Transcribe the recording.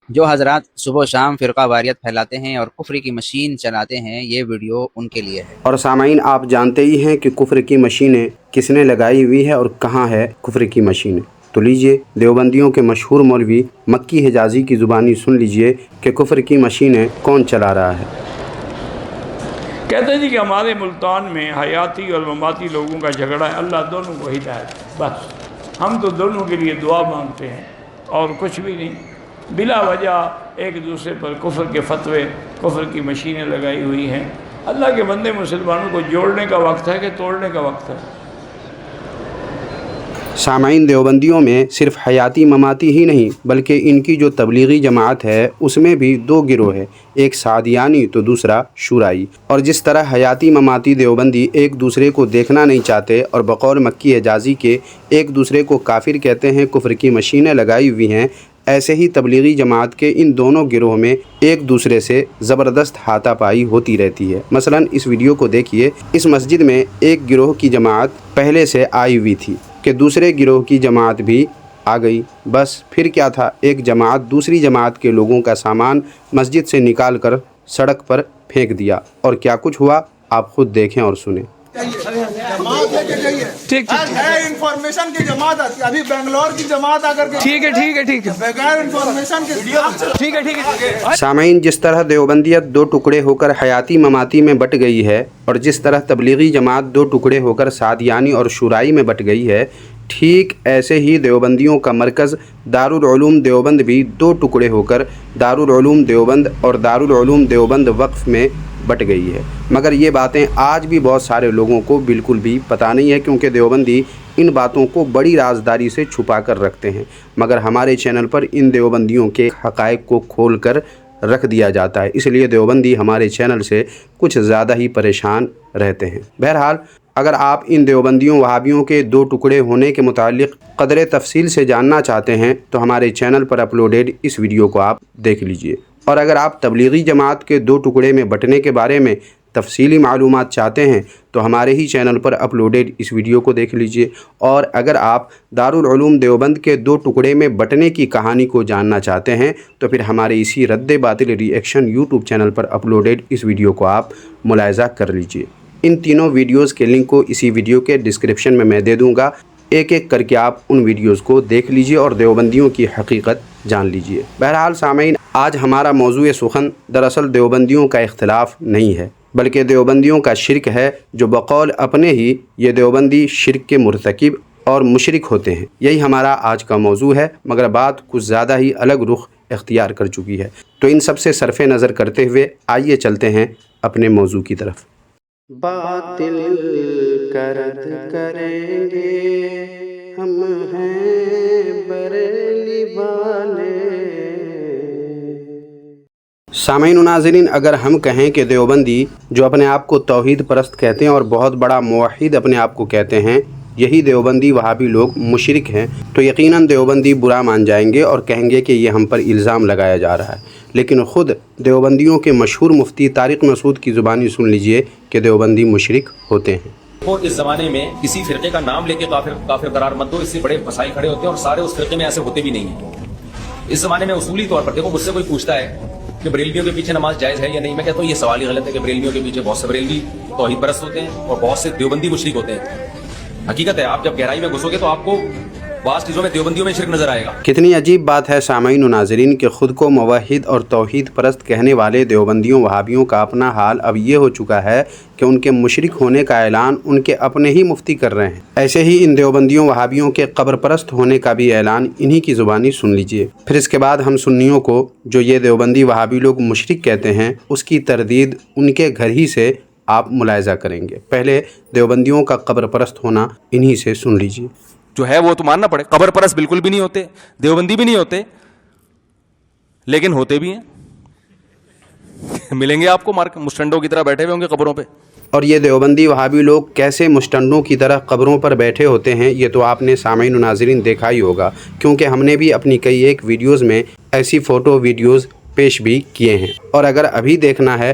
جو حضرات صبح و شام فرقہ واریت پھیلاتے ہیں اور کفر کی مشین چلاتے ہیں، یہ ویڈیو ان کے لیے ہے۔ اور سامعین، آپ جانتے ہی ہیں کہ کفر کی مشینیں کس نے لگائی ہوئی ہے اور کہاں ہے کفر کی مشینیں۔ تو لیجئے دیوبندیوں کے مشہور مولوی مکی حجازی کی زبانی سن لیجئے کہ کفر کی مشینیں کون چلا رہا ہے۔ کہتے ہیں جی کہ ہمارے ملتان میں حیاتی اور مماتی لوگوں کا جھگڑا ہے، اللہ دونوں کو ہدایت، بس ہم تو دونوں کے لیے دعا مانگتے ہیں اور کچھ بھی نہیں۔ بلا وجہ ایک دوسرے پر کفر کے فتوے، کفر کی مشینیں لگائی ہوئی ہیں۔ اللہ کے بندے مسلمانوں کو جوڑنے کا وقت ہے کہ توڑنے کا وقت ہے؟ سامعین، دیوبندیوں میں صرف حیاتی مماتی ہی نہیں بلکہ ان کی جو تبلیغی جماعت ہے اس میں بھی دو گروہ ہے، ایک سعدیانی تو دوسرا شورائی۔ اور جس طرح حیاتی مماتی دیوبندی ایک دوسرے کو دیکھنا نہیں چاہتے اور بقول مکی حجازی کے ایک دوسرے کو کافر کہتے ہیں، کفر کی مشینیں لگائی ہوئی ہیں، ایسے ہی تبلیغی جماعت کے ان دونوں گروہ میں ایک دوسرے سے زبردست ہاتھا پائی ہوتی رہتی ہے۔ مثلا اس ویڈیو کو دیکھیے، اس مسجد میں ایک گروہ کی جماعت پہلے سے آئی ہوئی تھی کہ دوسرے گروہ کی جماعت بھی آ گئی، بس پھر کیا تھا، ایک جماعت دوسری جماعت کے لوگوں کا سامان مسجد سے نکال کر سڑک پر پھینک دیا، اور کیا کچھ ہوا آپ خود دیکھیں اور سنیں۔ جماعت لے کے گئی ہے انفارمیشن کی جماعت آتی ہے، ابھی بنگلور کی جماعت آ کر کے ٹھیک ہے بغیر انفارمیشن کے ٹھیک ہے۔ سامعین، جس طرح دیوبندیت دو ٹکڑے ہو کر حیاتی مماتی میں بٹ گئی ہے اور جس طرح تبلیغی جماعت دو ٹکڑے ہو کر سعدیانی اور شورائی میں بٹ گئی ہے، ٹھیک ایسے ہی دیوبندیوں کا مرکز دارالعلوم دیوبند بھی دو ٹکڑے ہو کر دارالعلوم دیوبند اور دارالعلوم دیوبند وقف میں بٹ گئی ہے۔ مگر یہ باتیں آج بھی بہت سارے لوگوں کو بالکل بھی پتہ نہیں ہے، کیونکہ دیوبندی ان باتوں کو بڑی رازداری سے چھپا کر رکھتے ہیں، مگر ہمارے چینل پر ان دیوبندیوں کے حقائق کو کھول کر رکھ دیا جاتا ہے، اس لیے دیوبندی ہمارے چینل سے کچھ زیادہ ہی پریشان رہتے ہیں۔ بہرحال، اگر آپ ان دیوبندیوں وہابیوں کے دو ٹکڑے ہونے کے متعلق قدر تفصیل سے جاننا چاہتے ہیں تو ہمارے چینل پر اپلوڈیڈ اس ویڈیو کو آپ دیکھ لیجئے، اور اگر آپ تبلیغی جماعت کے دو ٹکڑے میں بٹنے کے بارے میں تفصیلی معلومات چاہتے ہیں تو ہمارے ہی چینل پر اپلوڈیڈ اس ویڈیو کو دیکھ لیجئے، اور اگر آپ دارالعلوم دیوبند کے دو ٹکڑے میں بٹنے کی کہانی کو جاننا چاہتے ہیں تو پھر ہمارے اسی رد باطل ری ایکشن یوٹیوب چینل پر اپلوڈیڈ اس ویڈیو کو آپ ملاحظہ کر لیجئے۔ ان تینوں ویڈیوز کے لنک کو اسی ویڈیو کے ڈسکرپشن میں دے دوں گا، ایک ایک کر کے آپ ان ویڈیوز کو دیکھ لیجئے اور دیوبندیوں کی حقیقت جان لیجئے۔ بہرحال سامعین، آج ہمارا موضوع سخن دراصل دیوبندیوں کا اختلاف نہیں ہے بلکہ دیوبندیوں کا شرک ہے، جو بقول اپنے ہی یہ دیوبندی شرک کے مرتکب اور مشرک ہوتے ہیں۔ یہی ہمارا آج کا موضوع ہے، مگر بات کچھ زیادہ ہی الگ رخ اختیار کر چکی ہے، تو ان سب سے صرف نظر کرتے ہوئے آئیے چلتے ہیں اپنے موضوع کی طرف۔ باطل کرد کریں گے ہم ہیں بریلی والے۔ سامعین و ناظرین، اگر ہم کہیں کہ دیوبندی جو اپنے آپ کو توحید پرست کہتے ہیں اور بہت بڑا موحد اپنے آپ کو کہتے ہیں، یہی دیوبندی وہابی لوگ مشرک ہیں، تو یقیناً دیوبندی برا مان جائیں گے اور کہیں گے کہ یہ ہم پر الزام لگایا جا رہا ہے۔ لیکن خود دیوبندیوں کے مشہور مفتی طارق مسعود کی زبانی سن لیجئے کہ دیوبندی مشرک ہوتے ہیں۔ اور اس زمانے میں کسی فرقے کا نام لے کے کافر قرار مت دو، اس سے بڑے مسائل کھڑے ہوتے ہیں اور سارے اس فرقے میں ایسے ہوتے بھی نہیں ہیں۔ اس زمانے میں اصولی طور پر دیکھو، مجھ سے کوئی پوچھتا ہے کہ بریلویوں کے پیچھے نماز جائز ہے یا نہیں، میں کہتا ہوں یہ سوال ہی غلط ہے کہ بریلویوں کے پیچھے بہت سے بریلوی توحید پرست ہوتے ہیں اور بہت سے دیوبندی مشرک ہوتے ہیں۔ حقیقت ہے، آپ جب گہرائی میں گھسو گے تو آپ کو بعض چیزوں میں دیوبندیوں میں شرک نظر آئے گا۔ کتنی عجیب بات ہے سامعین و ناظرین کہ خود کو موحد اور توحید پرست کہنے والے دیوبندیوں وہابیوں کا اپنا حال اب یہ ہو چکا ہے کہ ان کے مشرک ہونے کا اعلان ان کے اپنے ہی مفتی کر رہے ہیں۔ ایسے ہی ان دیوبندیوں وہابیوں کے قبر پرست ہونے کا بھی اعلان انہی کی زبانی سن لیجئے۔ پھر اس کے بعد ہم سنیوں کو جو یہ دیوبندی وہابی لوگ مشرک کہتے ہیں اس کی تردید ان کے گھر ہی سے آپ ملاحظہ کریں گے۔ پہلے دیوبندیوں کا قبر پرست ہونا انہی سے سن لیجئے۔ جو ہے وہ تو ماننا پڑے، قبر پرست بالکل بھی نہیں ہوتے، دیوبندی بھی نہیں ہوتے، لیکن ہوتے بھی ہیں۔ ملیں گے آپ کو مشٹنڈوں کی طرح بیٹھے ہوئے ہوں گے قبروں پہ۔ اور یہ دیوبندی وہابی لوگ کیسے مشٹنڈوں کی طرح قبروں پر بیٹھے ہوتے ہیں یہ تو آپ نے سامعین و ناظرین دیکھا ہی ہوگا، کیونکہ ہم نے بھی اپنی ایک ویڈیوز میں ایسی فوٹو ویڈیوز پیش بھی کیے ہیں، اور اگر ابھی دیکھنا ہے